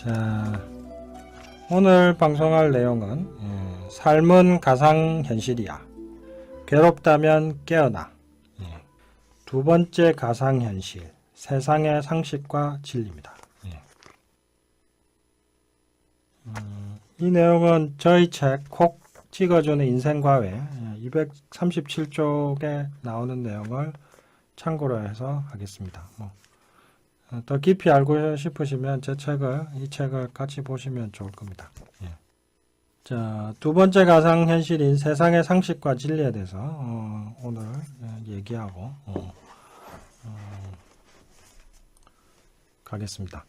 자, 오늘 방송할 내용은 삶은 가상현실이야. 괴롭다면 깨어나. 두 번째 가상현실, 세상의 상식과 진리입니다. 이 내용은 저희 책 콕 찍어주는 인생과외 237쪽에 나오는 내용을 참고로 해서 하겠습니다. 더 깊이 알고 싶으시면 이 책을 같이 보시면 좋을 겁니다. 자, 두 번째 가상현실인 세상의 상식과 진리에 대해서 오늘 얘기하고 가겠습니다.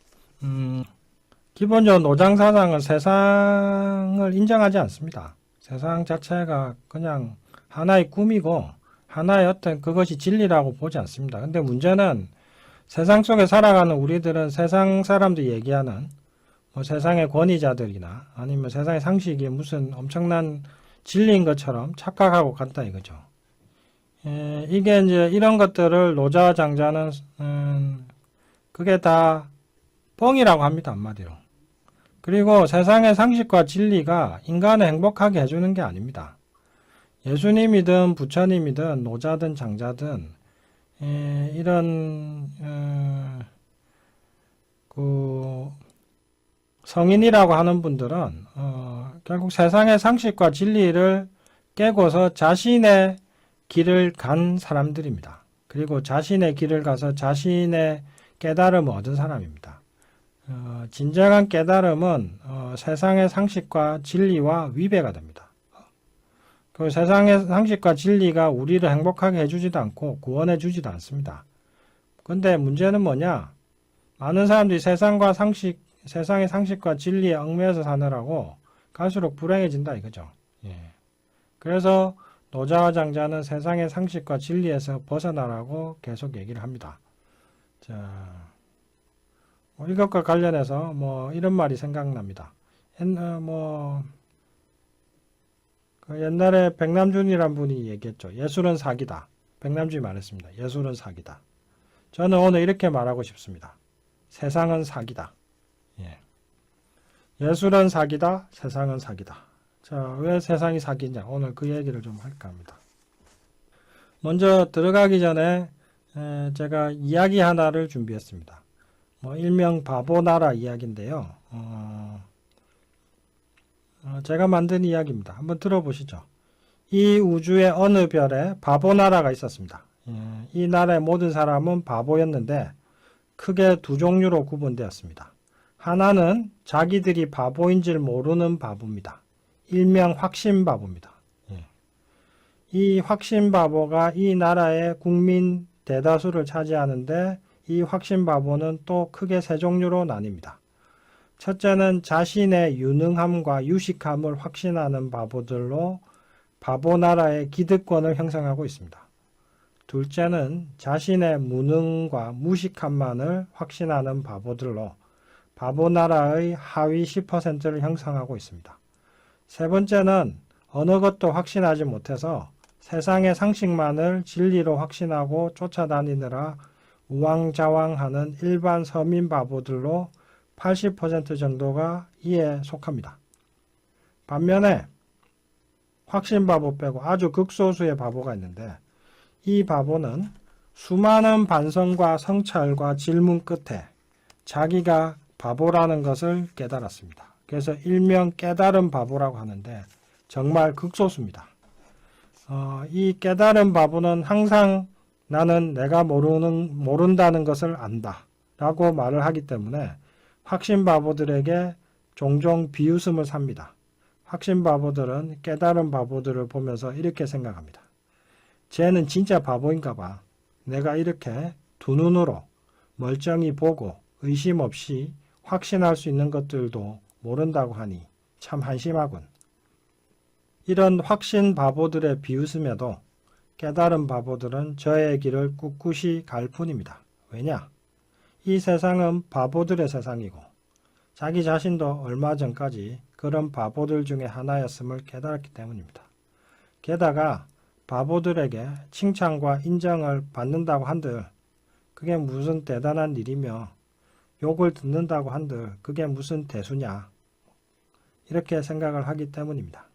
기본적으로 노장사상은 세상을 인정하지 않습니다. 세상 자체가 그냥 하나의 꿈이고 하나의 어떤 그것이 진리라고 보지 않습니다. 근데 문제는 세상 속에 살아가는 우리들은 세상 사람들이 얘기하는 세상의 권위자들이나 아니면 세상의 상식이 무슨 엄청난 진리인 것처럼 착각하고 간다 이거죠. 이게 이제 이런 것들을 노자와 장자는 그게 다 뻥이라고 합니다. 한마디로. 그리고 세상의 상식과 진리가 인간을 행복하게 해주는 게 아닙니다. 예수님이든 부처님이든 노자든 장자든 이런 성인이라고 하는 분들은 결국 세상의 상식과 진리를 깨고서 자신의 길을 간 사람들입니다. 그리고 자신의 길을 가서 자신의 깨달음을 얻은 사람입니다. 진정한 깨달음은 세상의 상식과 진리와 위배가 됩니다. 그 세상의 상식과 진리가 우리를 행복하게 해주지도 않고 구원해 주지도 않습니다. 근데 문제는 뭐냐? 많은 사람들이 세상의 상식과 진리에 얽매여서 사느라고 갈수록 불행해진다 이거죠. 그래서 노자와 장자는 세상의 상식과 진리에서 벗어나라고 계속 얘기를 합니다. 자, 이것과 관련해서 이런 말이 생각납니다. 옛날에 백남준이란 분이 얘기했죠. 예술은 사기다. 백남준이 말했습니다. 예술은 사기다. 저는 오늘 이렇게 말하고 싶습니다. 세상은 사기다. 예술은 사기다. 세상은 사기다. 자, 왜 세상이 사기냐? 오늘 그 얘기를 좀 할까 합니다. 먼저 들어가기 전에 제가 이야기 하나를 준비했습니다. 일명 바보나라 이야기인데요. 제가 만든 이야기입니다. 한번 들어보시죠. 이 우주의 어느 별에 바보나라가 있었습니다. 이 나라의 모든 사람은 바보였는데 크게 두 종류로 구분되었습니다. 하나는 자기들이 바보인 줄 모르는 바보입니다. 일명 확신바보입니다. 이 확신바보가 이 나라의 국민 대다수를 차지하는데 이 확신바보는 또 크게 세 종류로 나뉩니다. 첫째는 자신의 유능함과 유식함을 확신하는 바보들로 바보나라의 기득권을 형성하고 있습니다. 둘째는 자신의 무능과 무식함만을 확신하는 바보들로 바보나라의 하위 10%를 형성하고 있습니다. 세 번째는 어느 것도 확신하지 못해서 세상의 상식만을 진리로 확신하고 쫓아다니느라 우왕좌왕하는 일반 서민 바보들로 80% 정도가 이에 속합니다. 반면에 확신바보 빼고 아주 극소수의 바보가 있는데 이 바보는 수많은 반성과 성찰과 질문 끝에 자기가 바보라는 것을 깨달았습니다. 그래서 일명 깨달은 바보라고 하는데 정말 극소수입니다. 이 깨달은 바보는 항상 나는 내가 모른다는 것을 안다 라고 말을 하기 때문에 확신바보들에게 종종 비웃음을 삽니다. 확신바보들은 깨달은 바보들을 보면서 이렇게 생각합니다. 쟤는 진짜 바보인가 봐. 내가 이렇게 두 눈으로 멀쩡히 보고 의심 없이 확신할 수 있는 것들도 모른다고 하니 참 한심하군. 이런 확신바보들의 비웃음에도 깨달은 바보들은 저의 길을 꿋꿋이 갈 뿐입니다. 왜냐? 이 세상은 바보들의 세상이고 자기 자신도 얼마 전까지 그런 바보들 중에 하나였음을 깨달았기 때문입니다. 게다가 바보들에게 칭찬과 인정을 받는다고 한들 그게 무슨 대단한 일이며 욕을 듣는다고 한들 그게 무슨 대수냐 이렇게 생각을 하기 때문입니다.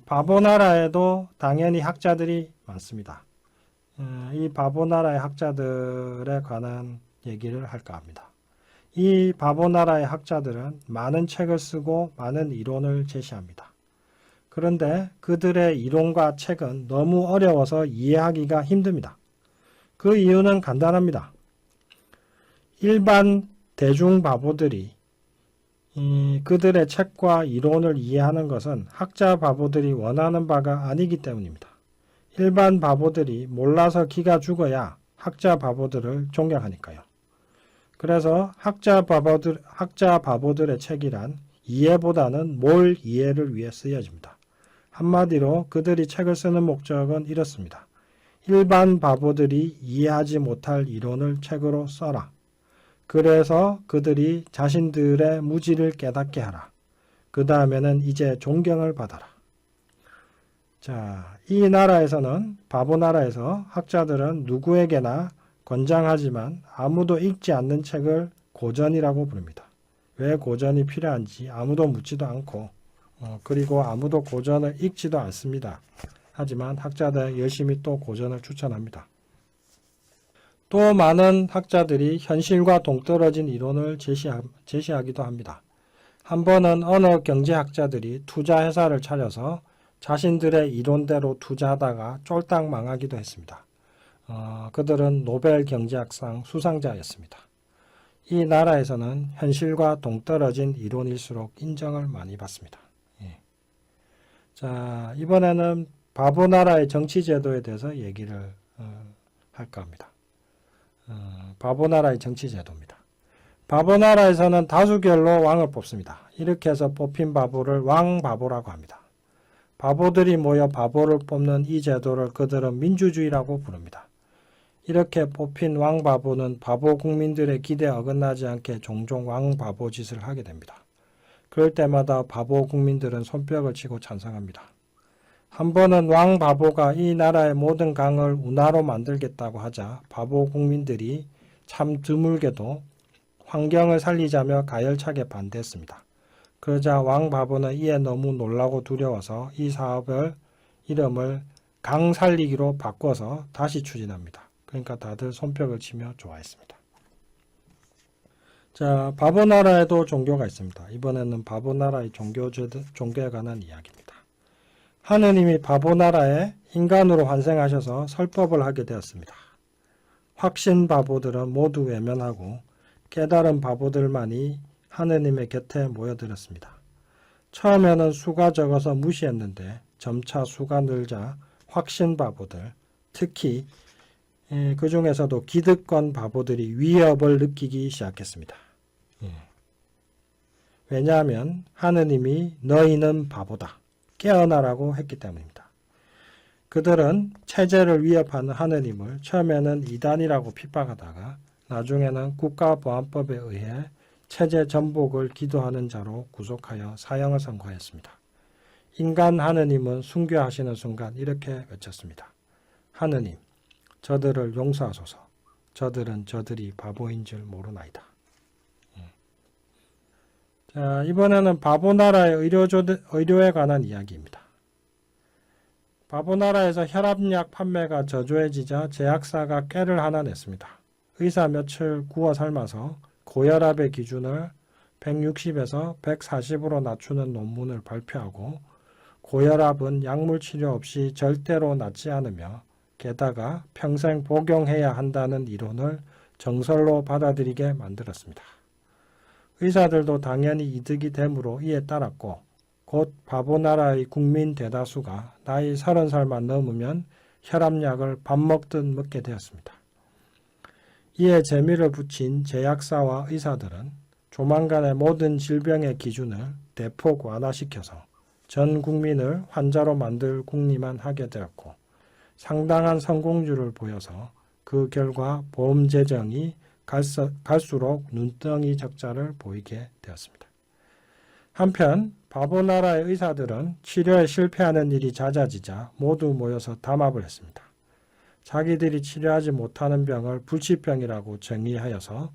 바보나라에도 당연히 학자들이 많습니다. 이 바보나라의 학자들에 관한 얘기를 할까 합니다. 이 바보나라의 학자들은 많은 책을 쓰고 많은 이론을 제시합니다. 그런데 그들의 이론과 책은 너무 어려워서 이해하기가 힘듭니다. 그 이유는 간단합니다. 일반 대중 바보들이 그들의 책과 이론을 이해하는 것은 학자 바보들이 원하는 바가 아니기 때문입니다. 일반 바보들이 몰라서 기가 죽어야 학자 바보들을 존경하니까요. 그래서 학자 바보들의 책이란 이해보다는 뭘 이해를 위해 쓰여집니다. 한마디로 그들이 책을 쓰는 목적은 이렇습니다. 일반 바보들이 이해하지 못할 이론을 책으로 써라. 그래서 그들이 자신들의 무지를 깨닫게 하라. 그 다음에는 이제 존경을 받아라. 자, 이 나라에서는 바보나라에서 학자들은 누구에게나 권장하지만 아무도 읽지 않는 책을 고전이라고 부릅니다. 왜 고전이 필요한지 아무도 묻지도 않고 그리고 아무도 고전을 읽지도 않습니다. 하지만 학자들은 열심히 또 고전을 추천합니다. 또 많은 학자들이 현실과 동떨어진 이론을 제시하기도 합니다. 한 번은 어느 경제학자들이 투자회사를 차려서 자신들의 이론대로 투자하다가 쫄딱 망하기도 했습니다. 그들은 노벨 경제학상 수상자였습니다. 이 나라에서는 현실과 동떨어진 이론일수록 인정을 많이 받습니다. 자, 이번에는 바보나라의 정치제도에 대해서 얘기를 할까 합니다. 바보나라의 정치제도입니다. 바보나라에서는 다수결로 왕을 뽑습니다. 이렇게 해서 뽑힌 바보를 왕바보라고 합니다. 바보들이 모여 바보를 뽑는 이 제도를 그들은 민주주의라고 부릅니다. 이렇게 뽑힌 왕바보는 바보 국민들의 기대에 어긋나지 않게 종종 왕바보 짓을 하게 됩니다. 그럴 때마다 바보 국민들은 손뼉을 치고 찬성합니다. 한 번은 왕바보가 이 나라의 모든 강을 운하로 만들겠다고 하자 바보 국민들이 참 드물게도 환경을 살리자며 가열차게 반대했습니다. 그러자 왕바보는 이에 너무 놀라고 두려워서 이 사업을 이름을 강 살리기로 바꿔서 다시 추진합니다. 그러니까 다들 손뼉을 치며 좋아했습니다. 자, 바보나라에도 종교가 있습니다. 이번에는 바보나라의 종교에 관한 이야기입니다. 하느님이 바보나라에 인간으로 환생하셔서 설법을 하게 되었습니다. 확신 바보들은 모두 외면하고 깨달은 바보들만이 하느님의 곁에 모여들었습니다. 처음에는 수가 적어서 무시했는데 점차 수가 늘자 확신 바보들, 특히 그 중에서도 기득권 바보들이 위협을 느끼기 시작했습니다. 왜냐하면 하느님이 너희는 바보다. 깨어나라고 했기 때문입니다. 그들은 체제를 위협하는 하느님을 처음에는 이단이라고 핍박하다가 나중에는 국가보안법에 의해 체제 전복을 기도하는 자로 구속하여 사형을 선고하였습니다. 인간 하느님은 순교하시는 순간 이렇게 외쳤습니다. 하느님, 저들을 용서하소서. 저들은 저들이 바보인 줄 모르나이다. 자, 이번에는 바보나라의 의료에 관한 이야기입니다. 바보나라에서 혈압약 판매가 저조해지자 제약사가 꾀를 하나 냈습니다. 의사 며칠 구워 삶아서 고혈압의 기준을 160에서 140으로 낮추는 논문을 발표하고 고혈압은 약물 치료 없이 절대로 낫지 않으며 게다가 평생 복용해야 한다는 이론을 정설로 받아들이게 만들었습니다. 의사들도 당연히 이득이 되므로 이에 따랐고 곧 바보나라의 국민 대다수가 나이 30살만 넘으면 혈압약을 밥 먹듯 먹게 되었습니다. 이에 재미를 붙인 제약사와 의사들은 조만간에 모든 질병의 기준을 대폭 완화시켜서 전 국민을 환자로 만들 궁리만 하게 되었고 상당한 성공률을 보여서 그 결과 보험 재정이 갈수록 눈덩이 적자를 보이게 되었습니다. 한편 바보나라의 의사들은 치료에 실패하는 일이 잦아지자 모두 모여서 담합을 했습니다. 자기들이 치료하지 못하는 병을 불치병이라고 정의하여서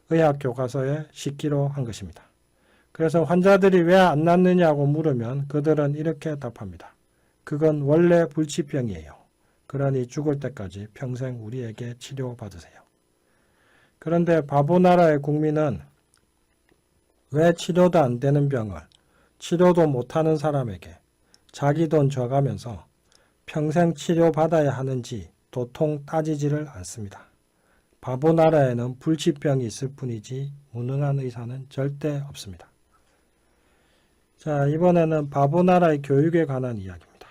의학 교과서에 싣기로 한 것입니다. 그래서 환자들이 왜 안 낫느냐고 물으면 그들은 이렇게 답합니다. 그건 원래 불치병이에요. 그러니 죽을 때까지 평생 우리에게 치료받으세요. 그런데 바보나라의 국민은 왜 치료도 안 되는 병을 치료도 못하는 사람에게 자기 돈 줘가면서 평생 치료받아야 하는지 도통 따지지를 않습니다. 바보나라에는 불치병이 있을 뿐이지 무능한 의사는 절대 없습니다. 자, 이번에는 바보나라의 교육에 관한 이야기입니다.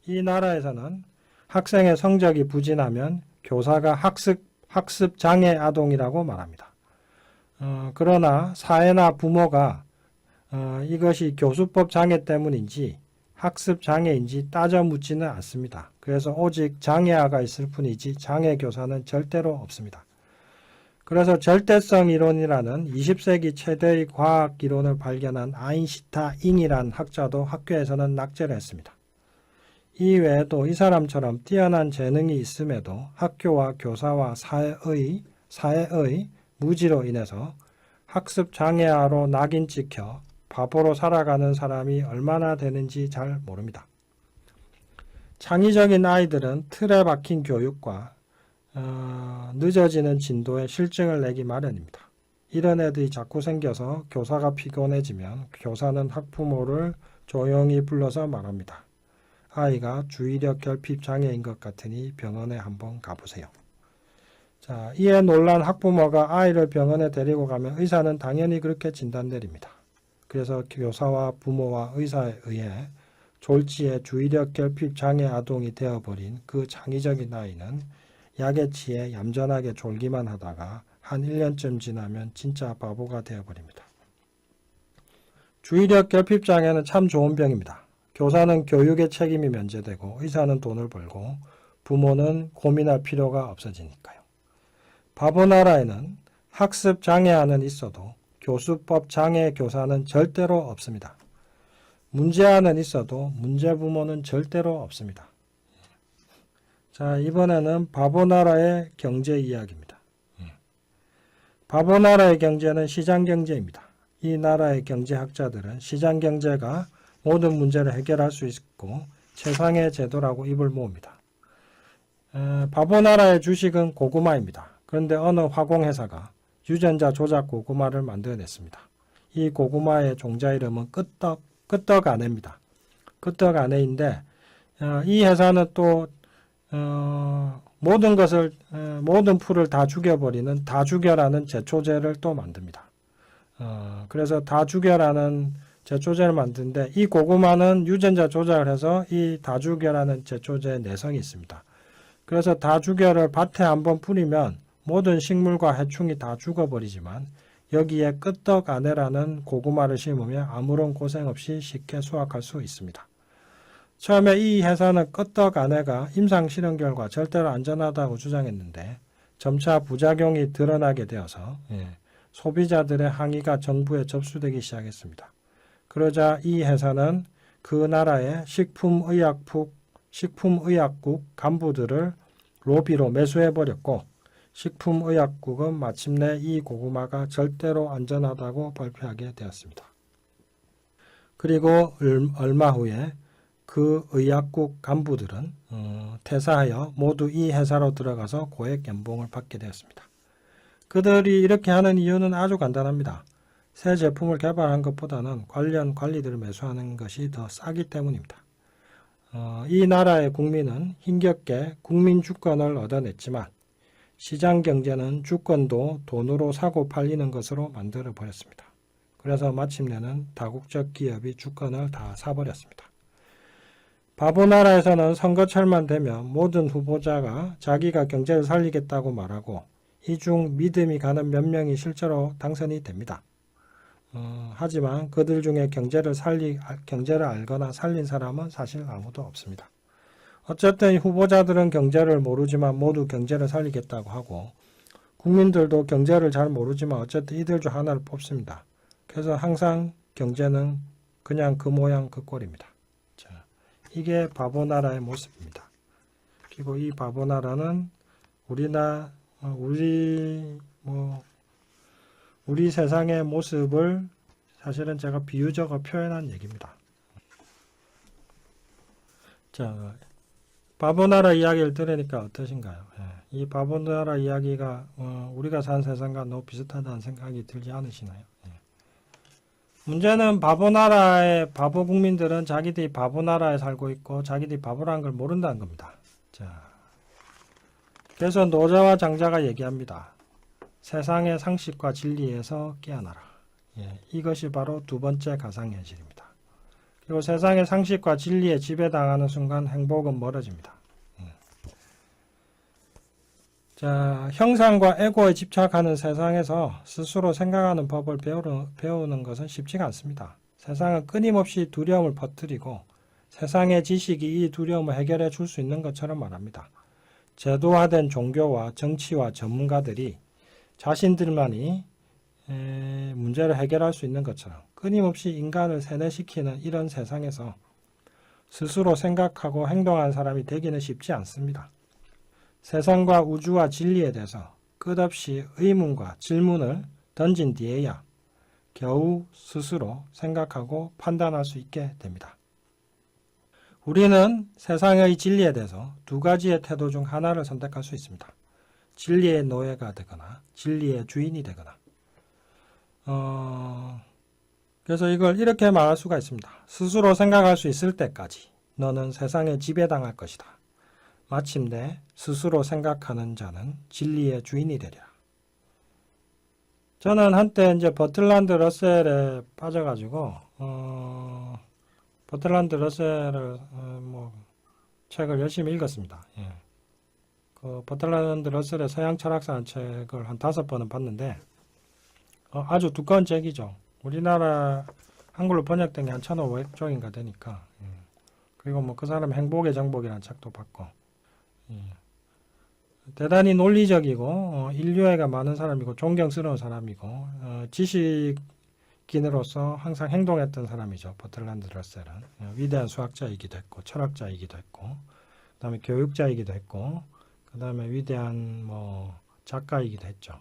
이 나라에서는 학생의 성적이 부진하면 교사가 학습 장애 아동이라고 말합니다. 그러나 사회나 부모가 이것이 교수법 장애 때문인지 학습 장애인지 따져 묻지는 않습니다. 그래서 오직 장애아가 있을 뿐이지 장애 교사는 절대로 없습니다. 그래서 절대성 이론이라는 20세기 최대의 과학 이론을 발견한 아인슈타인이란 학자도 학교에서는 낙제를 했습니다. 이외에도 이 사람처럼 뛰어난 재능이 있음에도 학교와 교사와 사회의 무지로 인해서 학습 장애아로 낙인 찍혀 바보로 살아가는 사람이 얼마나 되는지 잘 모릅니다. 창의적인 아이들은 틀에 박힌 교육과 늦어지는 진도에 실증을 내기 마련입니다. 이런 애들이 자꾸 생겨서 교사가 피곤해지면 교사는 학부모를 조용히 불러서 말합니다. 아이가 주의력 결핍 장애인 것 같으니 병원에 한번 가보세요. 자, 이에 놀란 학부모가 아이를 병원에 데리고 가면 의사는 당연히 그렇게 진단 내립니다. 그래서 교사와 부모와 의사에 의해 졸지에 주의력 결핍 장애 아동이 되어버린 그 창의적인 아이는 약에 취해 얌전하게 졸기만 하다가 한 1년쯤 지나면 진짜 바보가 되어버립니다. 주의력 결핍 장애는 참 좋은 병입니다. 교사는 교육의 책임이 면제되고 의사는 돈을 벌고 부모는 고민할 필요가 없어지니까요. 바보나라에는 학습 장애아는 있어도 교수법 장애 교사는 절대로 없습니다. 문제아는 있어도 문제 부모는 절대로 없습니다. 자, 이번에는 바보나라의 경제 이야기입니다. 바보나라의 경제는 시장경제입니다. 이 나라의 경제학자들은 시장경제가 모든 문제를 해결할 수 있고 최상의 제도라고 입을 모읍니다. 바보나라의 주식은 고구마입니다. 그런데 어느 화공회사가 유전자 조작 고구마를 만들어냈습니다. 이 고구마의 종자 이름은 끄떡아내입니다. 끄떡아내인데 이 회사는 또 모든 풀을 다 죽여버리는 다죽여라는 제초제를 또 만듭니다. 그래서 다죽여라는 제초제를 만드는데 이 고구마는 유전자 조작을 해서 이 다죽여라는 제초제의 내성이 있습니다. 그래서 다죽여를 밭에 한번 뿌리면 모든 식물과 해충이 다 죽어버리지만 여기에 끄떡아내라는 고구마를 심으면 아무런 고생 없이 쉽게 수확할 수 있습니다. 처음에 이 회사는 끄떡아내가 임상실험 결과 절대로 안전하다고 주장했는데 점차 부작용이 드러나게 되어서 소비자들의 항의가 정부에 접수되기 시작했습니다. 그러자 이 회사는 그 나라의 식품의약국 간부들을 로비로 매수해버렸고 식품의약국은 마침내 이 고구마가 절대로 안전하다고 발표하게 되었습니다. 그리고 얼마 후에 그 의약국 간부들은 퇴사하여 모두 이 회사로 들어가서 고액 연봉을 받게 되었습니다. 그들이 이렇게 하는 이유는 아주 간단합니다. 새 제품을 개발한 것보다는 관련 관리들을 매수하는 것이 더 싸기 때문입니다. 이 나라의 국민은 힘겹게 국민주권을 얻어냈지만 시장 경제는 주권도 돈으로 사고 팔리는 것으로 만들어 버렸습니다. 그래서 마침내는 다국적 기업이 주권을 다 사버렸습니다. 바보나라에서는 선거철만 되면 모든 후보자가 자기가 경제를 살리겠다고 말하고 이 중 믿음이 가는 몇 명이 실제로 당선이 됩니다. 하지만 그들 중에 경제를 알거나 살린 사람은 사실 아무도 없습니다. 어쨌든 후보자들은 경제를 모르지만 모두 경제를 살리겠다고 하고 국민들도 경제를 잘 모르지만 어쨌든 이들 중 하나를 뽑습니다. 그래서 항상 경제는 그냥 그 모양 그 꼴입니다. 자, 이게 바보나라의 모습입니다. 그리고 이 바보나라는 우리 우리 세상의 모습을 사실은 제가 비유적으로 표현한 얘기입니다. 자, 바보나라 이야기를 들으니까 어떠신가요? 이 바보나라 이야기가 우리가 산 세상과 너무 비슷하다는 생각이 들지 않으시나요? 문제는 바보나라의 바보 국민들은 자기들이 바보나라에 살고 있고 자기들이 바보라는 걸 모른다는 겁니다. 자, 그래서 노자와 장자가 얘기합니다. 세상의 상식과 진리에서 깨어나라. 이것이 바로 두 번째 가상현실입니다. 그리고 세상의 상식과 진리에 지배당하는 순간 행복은 멀어집니다. 자, 형상과 에고에 집착하는 세상에서 스스로 생각하는 법을 배우는 것은 쉽지가 않습니다. 세상은 끊임없이 두려움을 퍼뜨리고 세상의 지식이 이 두려움을 해결해 줄 수 있는 것처럼 말합니다. 제도화된 종교와 정치와 전문가들이 자신들만이 문제를 해결할 수 있는 것처럼 끊임없이 인간을 세뇌시키는 이런 세상에서 스스로 생각하고 행동하는 사람이 되기는 쉽지 않습니다. 세상과 우주와 진리에 대해서 끝없이 의문과 질문을 던진 뒤에야 겨우 스스로 생각하고 판단할 수 있게 됩니다. 우리는 세상의 진리에 대해서 두 가지의 태도 중 하나를 선택할 수 있습니다. 진리의 노예가 되거나 진리의 주인이 되거나. 그래서 이걸 이렇게 말할 수가 있습니다. 스스로 생각할 수 있을 때까지 너는 세상에 지배당할 것이다. 마침내 스스로 생각하는 자는 진리의 주인이 되리라. 저는 한때 이제 버틀란드 러셀에 빠져가지고 버틀란드 러셀을 책을 열심히 읽었습니다. 그 버틀란드 러셀의 서양 철학사라는 책을 한 5번은 봤는데 아주 두꺼운 책이죠. 우리나라 한글로 번역된 게 한 1,500쪽인가 되니까. 그리고 그 사람 행복의 정복이라는 책도 봤고. 대단히 논리적이고 인류애가 많은 사람이고 존경스러운 사람이고 지식인으로서 항상 행동했던 사람이죠. 버틀란드 러셀은 위대한 수학자이기도 했고 철학자이기도 했고 그 다음에 교육자이기도 했고 그 다음에 위대한 작가이기도 했죠.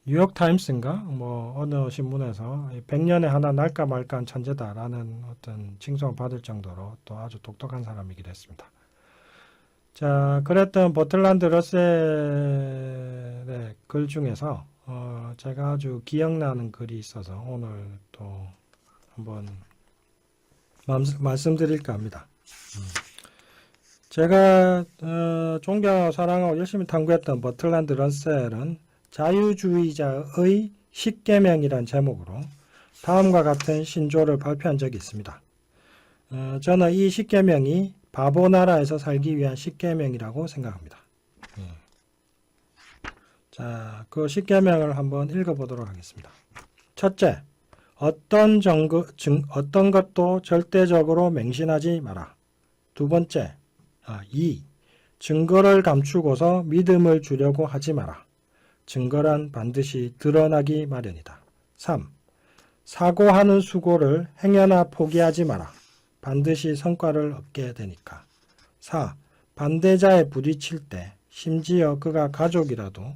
뉴욕타임스인가 어느 신문에서 100년에 하나 날까 말까한 천재다라는 어떤 칭송을 받을 정도로 또 아주 똑똑한 사람이기도 했습니다. 자, 그랬던 버틀란드 러셀의 글 중에서 제가 아주 기억나는 글이 있어서 오늘 또 한번 말씀드릴까 합니다. 제가 존경하고 사랑하고 열심히 탐구했던 버틀란드 러셀은 자유주의자의 십계명이란 제목으로 다음과 같은 신조를 발표한 적이 있습니다. 저는 이 십계명이 바보나라에서 살기 위한 십계명이라고 생각합니다. 자, 그 십계명을 한번 읽어보도록 하겠습니다. 첫째, 어떤 것도 절대적으로 맹신하지 마라. 두 번째, 2. 증거를 감추고서 믿음을 주려고 하지 마라. 증거란 반드시 드러나기 마련이다. 3. 사고하는 수고를 행여나 포기하지 마라. 반드시 성과를 얻게 되니까. 4. 반대자에 부딪힐 때 심지어 그가 가족이라도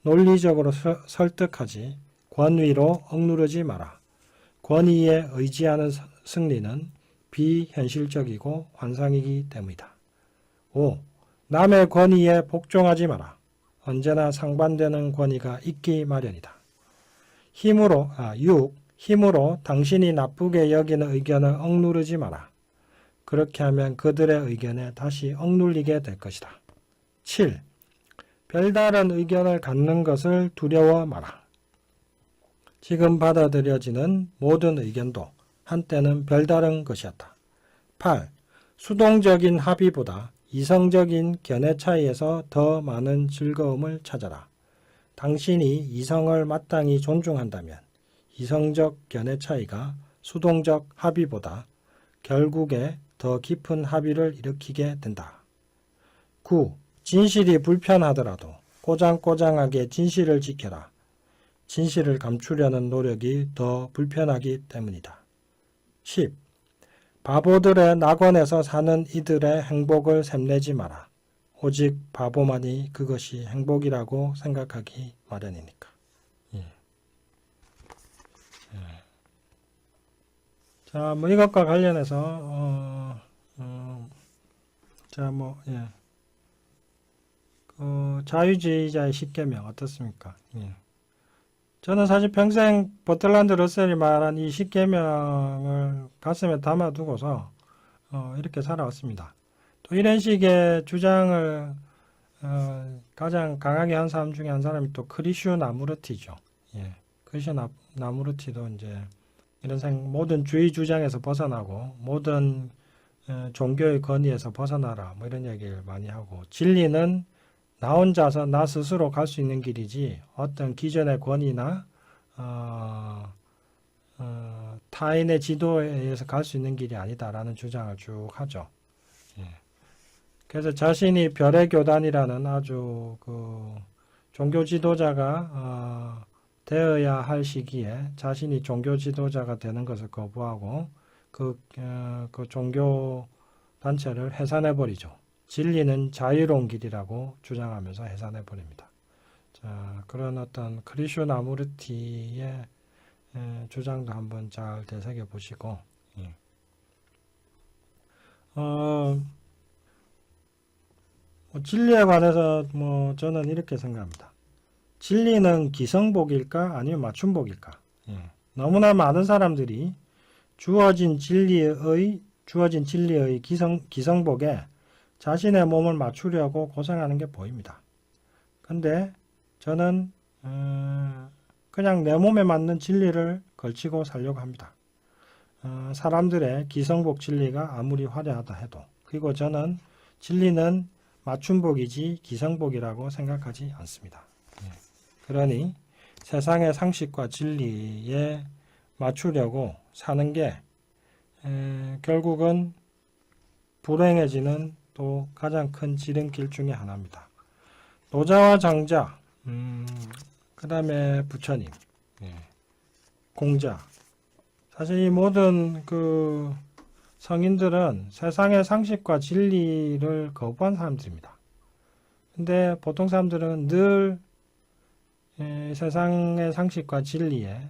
논리적으로 설득하지 권위로 억누르지 마라. 권위에 의지하는 승리는 비현실적이고 환상이기 때문이다. 5. 남의 권위에 복종하지 마라. 언제나 상반되는 권위가 있기 마련이다. 6. 힘으로 당신이 나쁘게 여기는 의견을 억누르지 마라. 그렇게 하면 그들의 의견에 다시 억눌리게 될 것이다. 7. 별다른 의견을 갖는 것을 두려워 마라. 지금 받아들여지는 모든 의견도 한때는 별다른 것이었다. 8. 수동적인 합의보다 이성적인 견해 차이에서 더 많은 즐거움을 찾아라. 당신이 이성을 마땅히 존중한다면 이성적 견해 차이가 수동적 합의보다 결국에 더 깊은 합의를 일으키게 된다. 9. 진실이 불편하더라도 꼬장꼬장하게 진실을 지켜라. 진실을 감추려는 노력이 더 불편하기 때문이다. 10. 바보들의 낙원에서 사는 이들의 행복을 샘내지 마라. 오직 바보만이 그것이 행복이라고 생각하기 마련이니까. 예. 예. 자, 뭐 이것과 관련해서 자, 뭐 예. 자유주의자의 10계명 어떻습니까? 예. 저는 사실 평생 버틀란드 러셀이 말한 이 10계명을 가슴에 담아두고서 이렇게 살아왔습니다. 또 이런 식의 주장을 가장 강하게 한 사람 중에 한 사람이 또 크리슈 나무르티죠. 예. 크리슈 나무르티도 이제 이런 모든 주의 주장에서 벗어나고 모든 종교의 권위에서 벗어나라 뭐 이런 얘기를 많이 하고, 진리는 나 혼자서 나 스스로 갈 수 있는 길이지 어떤 기존의 권위나 타인의 지도에 의해서 갈 수 있는 길이 아니다라는 주장을 쭉 하죠. 예. 그래서 자신이 별의 교단이라는 아주 그 종교 지도자가 되어야 할 시기에 자신이 종교 지도자가 되는 것을 거부하고 그 종교 단체를 해산해 버리죠. 진리는 자유로운 길이라고 주장하면서 해산해 버립니다. 자, 그런 어떤 크리슈 나무르티의 주장도 한번 잘 되새겨 보시고, 예. 진리에 관해서 뭐 저는 이렇게 생각합니다. 진리는 기성복일까 아니면 맞춤복일까? 예. 너무나 많은 사람들이 주어진 진리의 기성복에 자신의 몸을 맞추려고 고생하는 게 보입니다. 근데 저는 그냥 내 몸에 맞는 진리를 걸치고 살려고 합니다. 사람들의 기성복 진리가 아무리 화려하다 해도. 그리고 저는 진리는 맞춤복이지 기성복이라고 생각하지 않습니다. 그러니 세상의 상식과 진리에 맞추려고 사는 게 결국은 불행해지는 또 가장 큰 지름길 중에 하나입니다. 노자와 장자, 그 다음에 부처님, 공자. 사실 이 모든 그 성인들은 세상의 상식과 진리를 거부한 사람들입니다. 근데 보통 사람들은 늘 세상의 상식과 진리에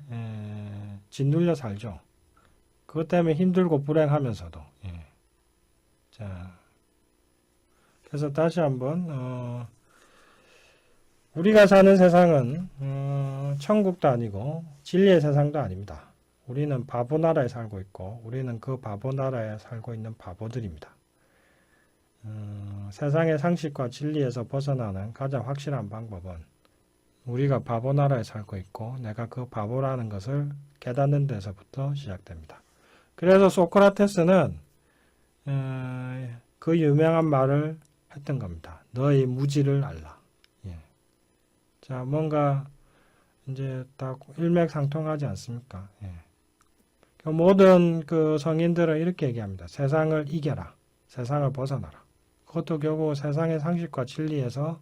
짓눌려 살죠. 그것 때문에 힘들고 불행하면서도. 자, 그래서 다시 한번 우리가 사는 세상은 천국도 아니고 진리의 세상도 아닙니다. 우리는 바보 나라에 살고 있고 우리는 그 바보 나라에 살고 있는 바보들입니다. 세상의 상식과 진리에서 벗어나는 가장 확실한 방법은 우리가 바보 나라에 살고 있고 내가 그 바보라는 것을 깨닫는 데서부터 시작됩니다. 그래서 소크라테스는 그 유명한 말을 했던 겁니다. 너의 무지를 알라. 예. 자, 뭔가 이제 다 일맥상통하지 않습니까? 예. 모든 그 성인들은 이렇게 얘기합니다. 세상을 이겨라. 세상을 벗어나라. 그것도 결국 세상의 상식과 진리에서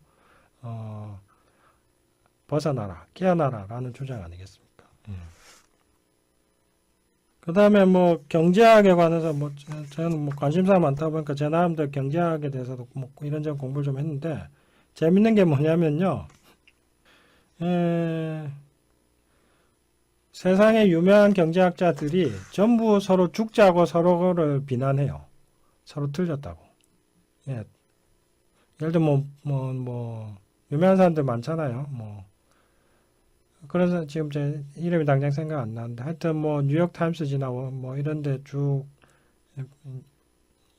벗어나라, 깨어나라 라는 주장 아니겠습니까? 그 다음에 뭐 경제학에 관해서 뭐 저는 뭐 관심사가 많다 보니까 제 나름대로 경제학에 대해서도 뭐 이런저런 공부를 좀 했는데 재밌는 게 뭐냐면요. 세상의 유명한 경제학자들이 전부 서로 죽자고 서로를 비난해요. 서로 틀렸다고. 예. 예를 들어 뭐 유명한 사람들 많잖아요. 뭐 그래서 지금 제 이름이 당장 생각 안 나는데 하여튼 뭐 뉴욕 타임스지나 뭐 이런데 쭉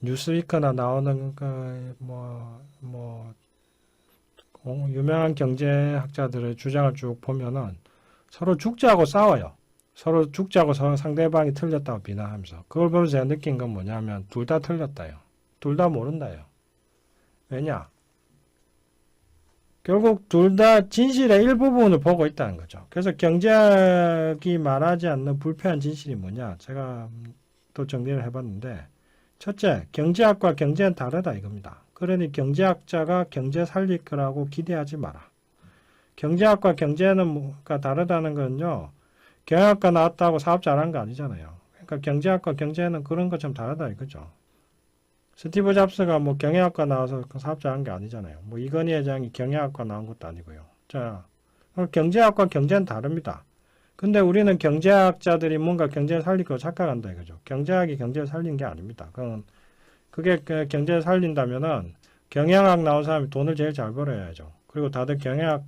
뉴스위크나 나오는 그 유명한 경제학자들의 주장을 쭉 보면은 서로 죽자고 싸워요. 서로 죽자고 서로 상대방이 틀렸다고 비난하면서 그걸 보면서 제가 느낀 건 뭐냐면 둘 다 틀렸다요. 둘 다 모른다요. 왜냐? 결국 둘 다 진실의 일부분을 보고 있다는 거죠. 그래서 경제학이 말하지 않는 불쾌한 진실이 뭐냐? 제가 또 정리를 해봤는데 첫째, 경제학과 경제는 다르다 이겁니다. 그러니 경제학자가 경제 살릴 거라고 기대하지 마라. 경제학과 경제가 다르다는 건요. 경영학과 나왔다고 사업 잘한 거 아니잖아요. 그러니까 경제학과 경제는 그런 것처럼 다르다 이거죠. 스티브 잡스가 뭐 경영학과 나와서 사업자 한 게 아니잖아요. 뭐 이건희 회장이 경영학과 나온 것도 아니고요. 자, 경제학과 경제는 다릅니다. 근데 우리는 경제학자들이 뭔가 경제를 살릴 거 착각한다 이거죠. 경제학이 경제를 살린 게 아닙니다. 그게 경제를 살린다면은 경영학 나온 사람이 돈을 제일 잘 벌어야죠. 그리고 다들 경영학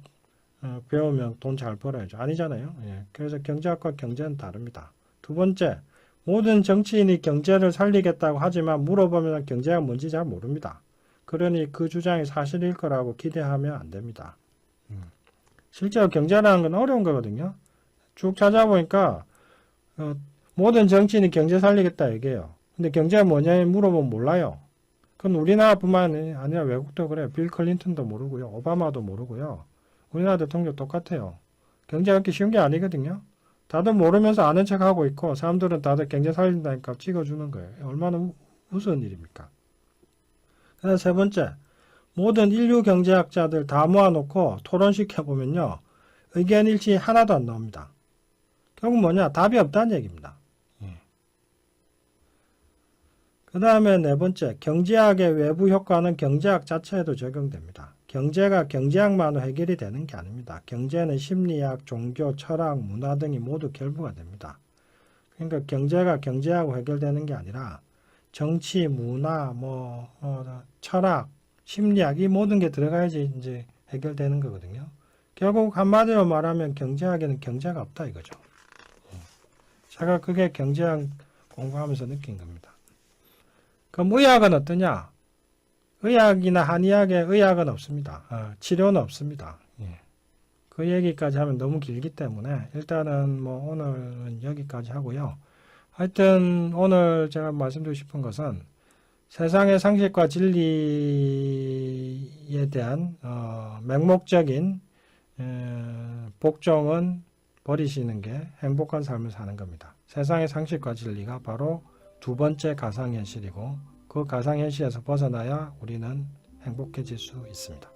배우면 돈 잘 벌어야죠. 아니잖아요. 예. 그래서 경제학과 경제는 다릅니다. 두 번째, 모든 정치인이 경제를 살리겠다고 하지만 물어보면 경제가 뭔지 잘 모릅니다. 그러니 그 주장이 사실일 거라고 기대하면 안 됩니다. 실제로 경제라는 건 어려운 거거든요. 쭉 찾아보니까 모든 정치인이 경제 살리겠다 얘기해요. 근데 경제가 뭐냐 물어보면 몰라요. 그건 우리나라뿐만 아니라 외국도 그래요. 빌 클린턴도 모르고요. 오바마도 모르고요. 우리나라 대통령 똑같아요. 경제가 그렇게 쉬운 게 아니거든요. 다들 모르면서 아는 척하고 있고 사람들은 다들 경제 살린다니까 찍어주는 거예요. 얼마나 우스운 일입니까? 그래서 세 번째, 모든 인류 경제학자들 다 모아놓고 토론시켜보면요. 의견 일치 하나도 안 나옵니다. 결국 뭐냐? 답이 없다는 얘기입니다. 그 다음에 네 번째, 경제학의 외부 효과는 경제학 자체에도 적용됩니다. 경제가 경제학만으로 해결이 되는 게 아닙니다. 경제는 심리학, 종교, 철학, 문화 등이 모두 결부가 됩니다. 그러니까 경제가 경제하고 해결되는 게 아니라 정치, 문화, 철학, 심리학 이 모든 게 들어가야지 이제 해결되는 거거든요. 결국 한마디로 말하면 경제학에는 경제가 없다 이거죠. 제가 그게 경제학 공부하면서 느낀 겁니다. 그럼 의학은 어떠냐? 의학이나 한의학에 의학은 없습니다. 치료는 없습니다. 예. 그 얘기까지 하면 너무 길기 때문에 일단은 뭐 오늘은 여기까지 하고요. 하여튼 오늘 제가 말씀드리고 싶은 것은 세상의 상식과 진리에 대한 맹목적인 복종은 버리시는 게 행복한 삶을 사는 겁니다. 세상의 상식과 진리가 바로 두 번째 가상현실이고 그 가상현실에서 벗어나야 우리는 행복해질 수 있습니다.